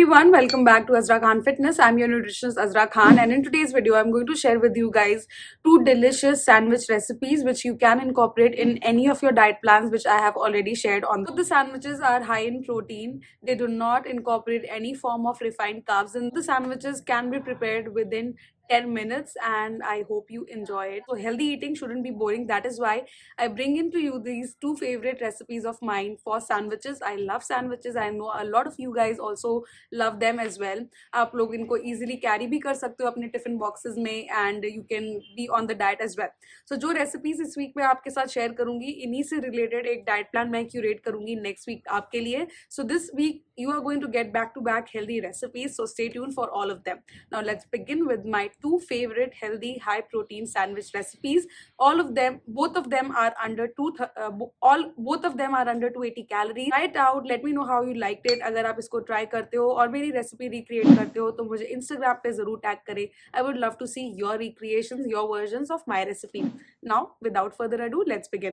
everyone, welcome back to Azra Khan Fitness. I'm your nutritionist Azra Khan, and in today's video I'm going to share with you guys two delicious sandwich recipes which you can incorporate in any of your diet plans which I have already shared on. Both the sandwiches are high in protein. They do not incorporate any form of refined carbs, and the sandwiches can be prepared within 10 minutes, and I hope you enjoy it. So healthy eating shouldn't be boring. That is why I bring into you these two favorite recipes of mine for sandwiches. I love sandwiches. I know a lot of you guys also love them as well. आप लोग इनको easily carry भी कर सकते हो अपने tiffin boxes में, and you can be on the diet as well. So जो recipes इस week मैं आपके साथ share करूंगी, इन्हीं से related एक diet plan मैं curate करूंगी next week आपके लिए. So this week you are going to get back to back healthy recipes. So stay tuned for all of them. Now let's begin with my two favorite healthy high protein sandwich recipes. Both of them are under both of them are under 280 calories. Try it out. Let me know how you liked it. अगर आप इसको try करते हो और मेरी recipe recreate करते हो तो मुझे Instagram पे जरूर tag करें. I would love to see your recreations, your versions of my recipe. Now, without further ado, let's begin.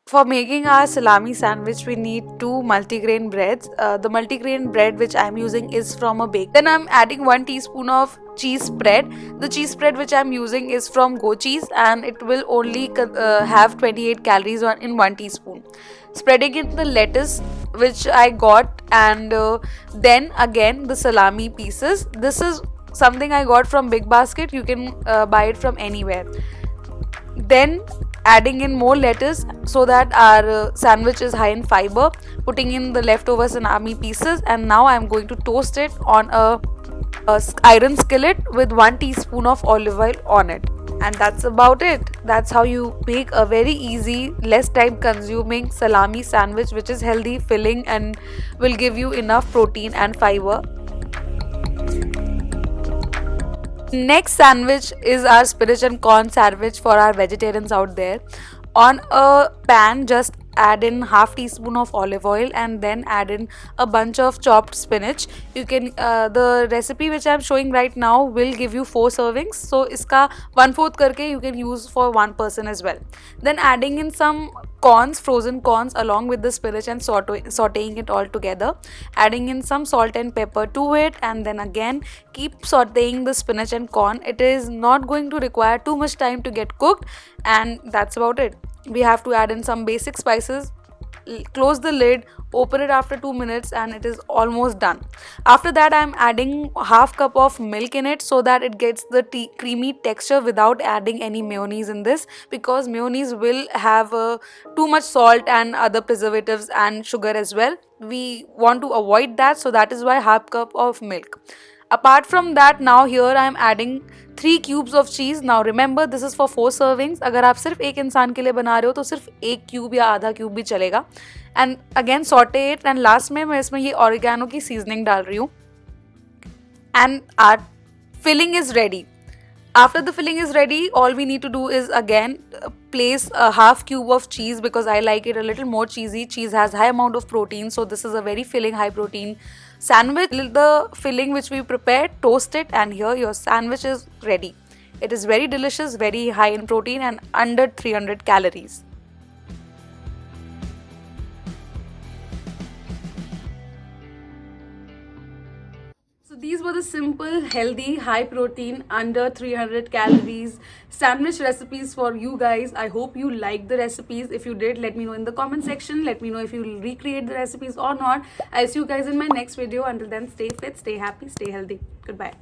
For making our salami sandwich, we need two multigrain breads. The multigrain bread which I'm using is from a bakery. Then I'm adding 1 teaspoon of cheese spread. The cheese spread which I'm using is from Go Cheese, and it will only have 28 calories in 1 teaspoon. Spreading in the lettuce which I got, and then again the salami pieces. This is something I got from Big Basket. You can buy it from anywhere. Then adding in more lettuce so that our sandwich is high in fiber, putting in the leftover salami pieces, and now I'm going to toast it on a iron skillet with 1 teaspoon of olive oil on it. And that's about it. That's how you make a very easy, less time consuming salami sandwich which is healthy, filling, and will give you enough protein and fiber. Next sandwich is our spinach and corn sandwich for our vegetarians out there. On a pan, just add in half teaspoon of olive oil and then add in a bunch of chopped spinach. You can the recipe which I'm showing right now will give you 4 servings, so iska 1/4 karke you can use for one person as well. Then adding in some corns, frozen corns, along with the spinach and sauteing it all together, adding in some salt and pepper to it, and then again keep sauteing the spinach and corn. It is not going to require too much time to get cooked, and that's about it. We have to add in some basic spices, close the lid, open it after 2 minutes, and it is almost done. After that, I'm adding half cup of milk in it so that it gets the creamy texture without adding any mayonnaise in this, because mayonnaise will have too much salt and other preservatives and sugar as well. We want to avoid that, so that is why half cup of milk. Apart from that, now here I am adding 3 cubes of cheese. Now remember, this is for 4 servings. अगर आप सिर्फ एक इंसान के लिए बना रहे हो तो सिर्फ 1 क्यूब या आधा क्यूब भी चलेगा. And again saute it, and last में मैं इसमें ये oregano की seasoning डाल रही हूँ. And our filling is ready. After the filling is ready, all we need to do is again place a half cube of cheese, because I like it a little more cheesy. Cheese has high amount of protein, so this is a very filling, high protein sandwich. The filling which we prepared, toast it, and here your sandwich is ready. It is very delicious, very high in protein, and under 300 calories. So these were the simple, healthy, high protein, under 300 calories sandwich recipes for you guys. I hope you liked the recipes. If you did, let me know in the comment section. Let me know if you will recreate the recipes or not. I'll see you guys in my next video. Until then, stay fit, stay happy, stay healthy. Goodbye.